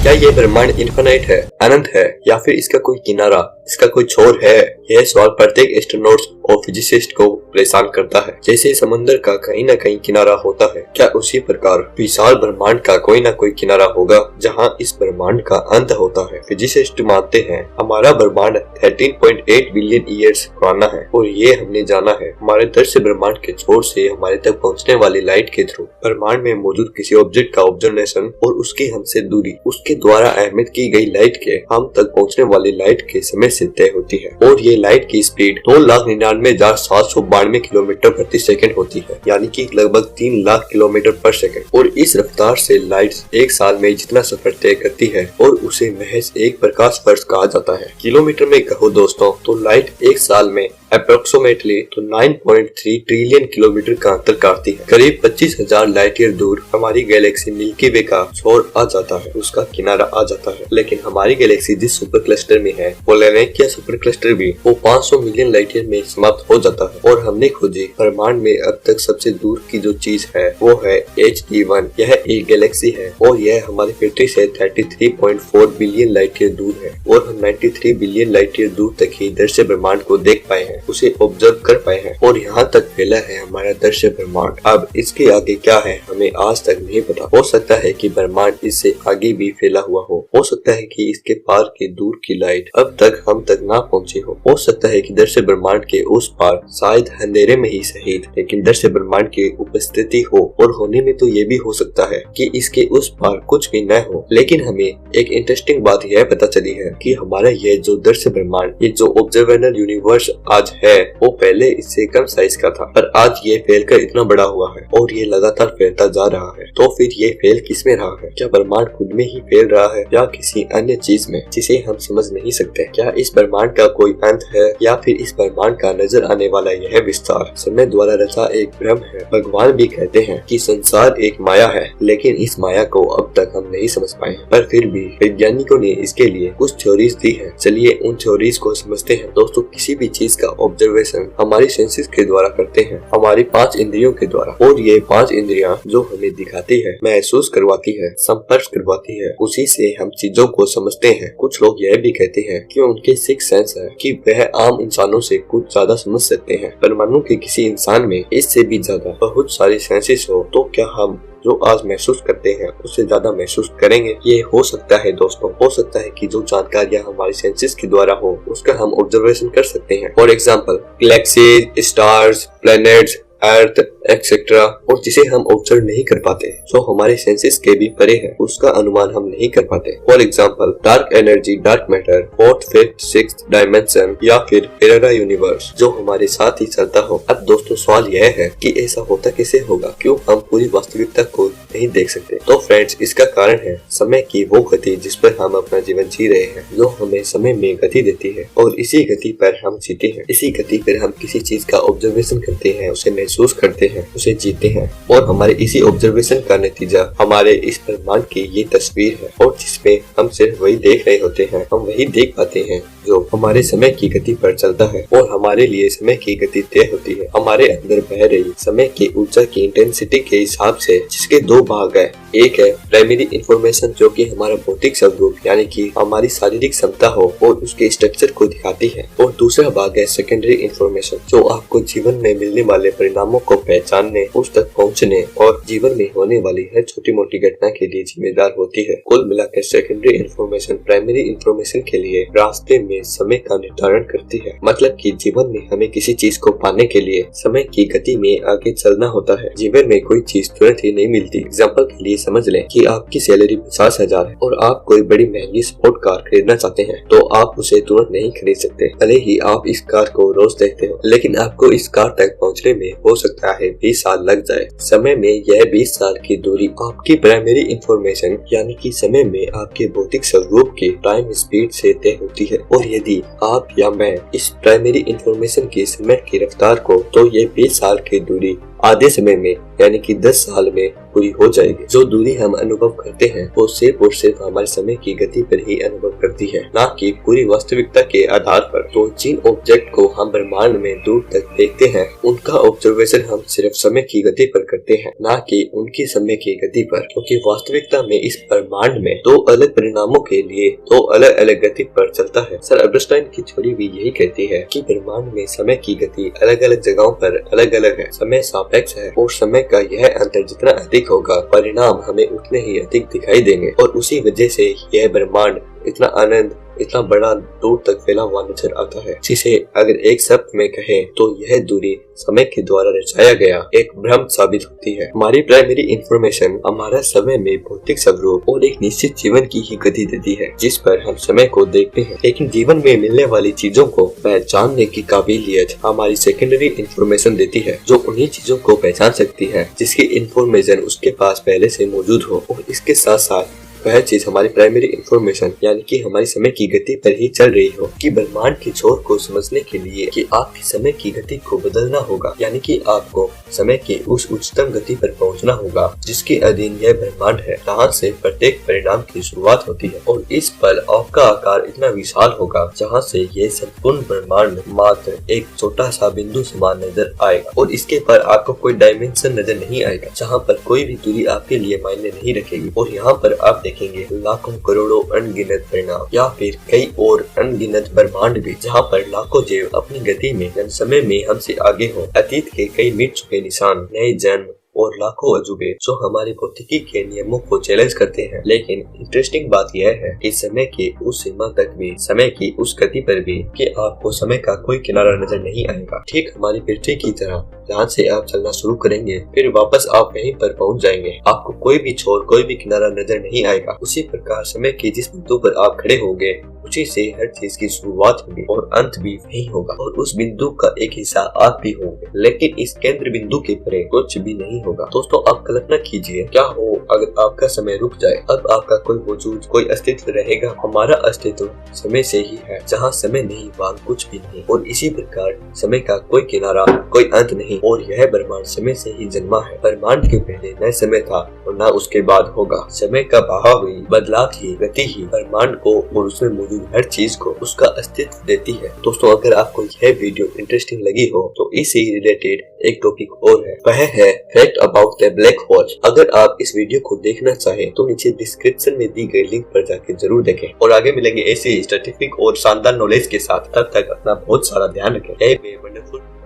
क्या ये ब्रह्मांड इन्फिनाइट है, अनंत है, या फिर इसका कोई किनारा, इसका कोई छोर है? यह सवाल प्रत्येक एस्ट्रोनॉट्स और फिजिसिस्ट को परेशान करता है। जैसे समंदर का कहीं न कहीं किनारा होता है, क्या उसी प्रकार विशाल ब्रह्मांड का कोई न कोई किनारा होगा जहां इस ब्रह्मांड का अंत होता है? फिजिसिस्ट मानते हैं हमारा ब्रह्मांड 13.8 बिलियन ईयर्स पुराना है और ये हमने जाना है हमारे दृश्य ब्रह्मांड के छोर से हमारे तक पहुंचने वाली लाइट के थ्रू। ब्रह्मांड में मौजूद किसी ऑब्जेक्ट का ऑब्जर्वेशन और उसकी हमसे दूरी उसके द्वारा अहमियत की गई लाइट के हम तक पहुंचने वाली लाइट के समय से तय होती है और ये लाइट की स्पीड 2,99,792 किलोमीटर प्रति सेकंड होती है, यानी कि लगभग 3 लाख किलोमीटर पर सेकंड। और इस रफ्तार से लाइट एक साल में जितना सफर तय करती है और उसे महज एक प्रकाश वर्ष कहा जाता है। किलोमीटर में कहो दोस्तों तो लाइट एक साल में अप्रोक्सीमेटली तो 9.3 ट्रिलियन किलोमीटर का अंतर काटती है। करीब 25,000 लाइट ईयर दूर हमारी गैलेक्सी मिल्की वे का छोर आ जाता है, उसका किनारा आ जाता है। लेकिन हमारी गैलेक्सी जिस सुपर क्लस्टर में है वो लैनिकिया सुपर क्लस्टर भी वो 500 मिलियन लाइट ईयर में समाप्त हो जाता है। और हमने खोजी ब्रह्मांड में अब तक सबसे दूर की जो चीज है वो है HE1। यह एक गैलेक्सी है और यह हमारी पृथ्वी से 33.4 बिलियन लाइट ईयर दूर है और हम 93 बिलियन लाइट ईयर दूर तक ही दृश्य ब्रह्मांड को देख पाए हैं, उसे ऑब्जर्व कर पाए हैं और यहाँ तक फैला है हमारा दृश्य ब्रह्मांड। अब इसके आगे क्या है हमें आज तक नहीं पता। हो सकता है कि ब्रह्मांड इससे आगे भी फैला हुआ हो सकता है कि इसके पार के दूर की लाइट अब तक हम तक ना पहुँची हो सकता है कि दृश्य ब्रह्मांड के उस पार शायद अंधेरे में ही सही लेकिन दृश्य ब्रह्मांड की उपस्थिति हो, और होने में तो ये भी हो सकता है कि इसके उस पार कुछ भी न हो। लेकिन हमें एक इंटरेस्टिंग बात यह पता चली है कि हमारा ये जो दृश्य ब्रह्मांड, ये जो ऑब्जर्वेबल यूनिवर्स आज है वो पहले इससे कम साइज का था, पर आज ये फैलकर इतना बड़ा हुआ है और ये लगातार फैलता जा रहा है। तो फिर ये फैल किसमें रहा है? क्या ब्रह्मांड खुद में ही फैल रहा है या किसी अन्य चीज में जिसे हम समझ नहीं सकते? क्या इस ब्रह्मांड का कोई अंत है या फिर इस ब्रह्मांड का नजर आने वाला यह विस्तार समय द्वारा रचा एक भ्रम है? भगवान भी कहते हैं कि संसार एक माया है, लेकिन इस माया को अब तक हम नहीं समझ पाए, पर फिर भी वैज्ञानिकों ने इसके लिए कुछ थ्योरीज दी है। चलिए उन थ्योरीज को समझते हैं। दोस्तों, किसी भी चीज का ऑब्जर्वेशन हमारी सेंसेस के द्वारा करते हैं, हमारी 5 इंद्रियों के द्वारा, और ये 5 इंद्रियां जो हमें दिखाती है, महसूस करवाती है, संपर्क करवाती है, उसी से हम चीजों को समझते हैं। कुछ लोग यह भी कहते हैं कि उनके 6 सेंस है कि वह आम इंसानों से कुछ ज्यादा समझ सकते हैं, पर मानो कि किसी इंसान में इससे भी ज्यादा बहुत सारी सेंसेस हो, तो क्या हम जो आज महसूस करते हैं उससे ज्यादा महसूस करेंगे? ये हो सकता है दोस्तों। हो सकता है कि जो जानकारियां हमारी सेंसेस के द्वारा हो उसका हम ऑब्जर्वेशन कर सकते हैं। For example galaxies, stars, planets, earth etcetera, और जिसे हम ऑब्जर्व नहीं कर पाते, जो हमारे सेंसेस के भी परे है, उसका अनुमान हम नहीं कर पाते। For example dark energy, dark matter, 4th, 5th, 6th dimension या फिर पैरेलल यूनिवर्स जो हमारे साथ ही चलता हो। अब दोस्तों सवाल यह है कि ऐसा होता कैसे होगा? क्यों हम पूरी वास्तविकता को नहीं देख सकते? तो फ्रेंड्स, इसका कारण है समय की वो गति जिस पर हम अपना जीवन जी रहे हैं, जो हमें समय में गति देती है और इसी गति पर हम जीते हैं। इसी गति पर हम किसी चीज का ऑब्जर्वेशन करते हैं, उसे महसूस करते हैं, उसे जीते हैं, और हमारे इसी ऑब्जर्वेशन का नतीजा हमारे इस ब्रह्मांड की ये तस्वीर है, और जिसमें हम सिर्फ वही देख रहे होते हैं, हम वही देख पाते हैं जो हमारे समय की गति पर चलता है, और हमारे लिए समय की गति तय होती है हमारे अंदर बह रही समय की ऊर्जा की इंटेंसिटी के हिसाब से, जिसके 2 भाग है। एक है प्राइमरी इंफॉर्मेशन जो कि हमारा भौतिक स्वरूप यानी कि हमारी शारीरिक क्षमता हो और उसके स्ट्रक्चर को दिखाती है, और दूसरा भाग है सेकेंडरी इंफॉर्मेशन जो आपको जीवन में मिलने वाले परिणामों को पहचानने, उस तक पहुंचने और जीवन में होने वाली हर छोटी मोटी घटना के लिए जिम्मेदार होती है। कुल मिलाकर सेकेंडरी इंफॉर्मेशन प्राइमरी इंफॉर्मेशन के लिए रास्ते में समय का निर्धारण करती है। मतलब कि जीवन में हमें किसी चीज को पाने के लिए समय की गति में आगे चलना होता है। जीवन में कोई चीज तुरंत ही नहीं मिलती। एग्जाम्पल के लिए समझ लें कि आपकी सैलरी 50,000 है और आप कोई बड़ी महंगी स्पोर्ट कार खरीदना चाहते हैं, तो आप उसे तुरंत नहीं खरीद सकते। भले ही आप इस कार को रोज देखते हो, लेकिन आपको इस कार तक पहुँचने में हो सकता है 20 साल लग जाए। समय में यह 20 साल की दूरी आपकी प्राइमरी इंफॉर्मेशन यानी कि समय में आपके भौतिक स्वरूप की टाइम स्पीड से तय होती है, और यदि आप या मैं इस प्राइमरी इंफॉर्मेशन की समय की रफ्तार को, तो ये 20 साल की दूरी आधे समय में यानी कि 10 साल में पूरी हो जाएगी। जो दूरी हम अनुभव करते हैं वो सिर्फ और सिर्फ हमारे समय की गति पर ही अनुभव करती है, ना कि पूरी वास्तविकता के आधार पर। तो जिन ऑब्जेक्ट को हम ब्रह्मांड में दूर तक देखते हैं उनका ऑब्जर्वेशन हम सिर्फ समय की गति पर करते हैं, ना कि उनकी समय की गति पर, क्योंकि वास्तविकता में इस ब्रह्मांड में दो अलग परिणामों के लिए दो अलग अलग गति पर चलता है। सर अल्बर्ट आइंस्टाइन की थ्योरी भी यही कहती है कि ब्रह्मांड में समय की गति अलग अलग जगहों पर अलग अलग है। समय सापेक्ष है और समय का यह अंतर जितना अधिक होगा परिणाम हमें उतने ही अधिक दिखाई देंगे, और उसी वजह से यह ब्रह्मांड इतना आनंद इतना बड़ा दूर तक फैला हुआ नजर आता है, जिसे अगर एक शब्द में कहें तो यह दूरी समय के द्वारा रचाया गया एक भ्रम साबित होती है। हमारी प्राइमरी इंफॉर्मेशन हमारा समय में भौतिक स्वरूप और एक निश्चित जीवन की ही गति देती है जिस पर हम समय को देखते हैं, लेकिन जीवन में मिलने वाली चीजों को पहचानने की काबिलियत हमारी सेकेंडरी इंफॉर्मेशन देती है, जो उन्हीं चीजों को पहचान सकती है जिसकी इंफॉर्मेशन उसके पास पहले से मौजूद हो। और इसके साथ साथ वह चीज हमारी प्राइमरी इंफॉर्मेशन यानी कि हमारी समय की गति पर ही चल रही हो। कि ब्रह्मांड के छोर को समझने के लिए कि आपकी समय की गति को बदलना होगा, यानी कि आपको समय की उस उच्चतम गति पर पहुंचना होगा जिसके अधीन यह ब्रह्मांड है, जहाँ से प्रत्येक परिणाम की शुरुआत होती है। और इस पल आपका आकार इतना विशाल होगा जहाँ से ये संपूर्ण ब्रह्मांड मात्र एक छोटा सा बिंदु समान नजर आएगा, और इसके पर आपको कोई डायमेंशन नजर नहीं आएगा जहाँ पर कोई भी दूरी आपके लिए मायने नहीं रखेगी। और यहाँ पर आप देखेंगे लाखों करोड़ों अनगिनत परिणाम या फिर कई और अनगिनत ब्रह्मांड भी, जहाँ पर लाखों जीव अपनी गति में समय में हमसे आगे हो। अतीत के कई मिट चुके निशान, नए जन्म और लाखों अजूबे जो हमारे भौतिकी के नियमों को चैलेंज करते हैं। लेकिन इंटरेस्टिंग बात यह है कि समय की उस सीमा तक भी, समय की उस गति पर भी कि आपको समय का कोई किनारा नजर नहीं आएगा। ठीक हमारी पृथ्वी की तरह जहाँ से आप चलना शुरू करेंगे फिर वापस आप वहीं पर पहुंच जाएंगे, आपको कोई भी छोर कोई भी किनारा नजर नहीं आएगा। उसी प्रकार समय के जिस बिंदु पर आप खड़े होंगे उसी से हर चीज की शुरुआत होगी और अंत भी वही होगा, और उस बिंदु का एक हिस्सा आप भी होंगे, लेकिन इस केंद्र बिंदु के परे कुछ भी नहीं होगा। दोस्तों आप कल्पना कीजिए क्या हो अगर आपका समय रुक जाए, अब आपका कोई वजूद कोई अस्तित्व रहेगा। हमारा अस्तित्व समय से ही है, जहाँ समय नहीं वहाँ कुछ भी नहीं, और इसी प्रकार समय का कोई किनारा कोई अंत नहीं, और यह ब्रह्मांड समय से ही जन्मा है। ब्रह्मांड के पहले न समय था और न उसके बाद होगा। समय का बहाव हुई बदलाव ही गति ही ब्रह्मांड को और उसमें मौजूद हर चीज को उसका अस्तित्व देती है। दोस्तों अगर आपको यह वीडियो इंटरेस्टिंग लगी हो तो इससे रिलेटेड एक टॉपिक और है, वह है fact about the black hole. अगर आप इस वीडियो को देखना चाहें तो नीचे डिस्क्रिप्शन में दी गई लिंक पर जाके जरूर देखें, और आगे मिलेंगे ऐसे स्टैटिस्टिक और शानदार नॉलेज के साथ। तब तक अपना बहुत सारा ध्यान रखें। वंडरफुल।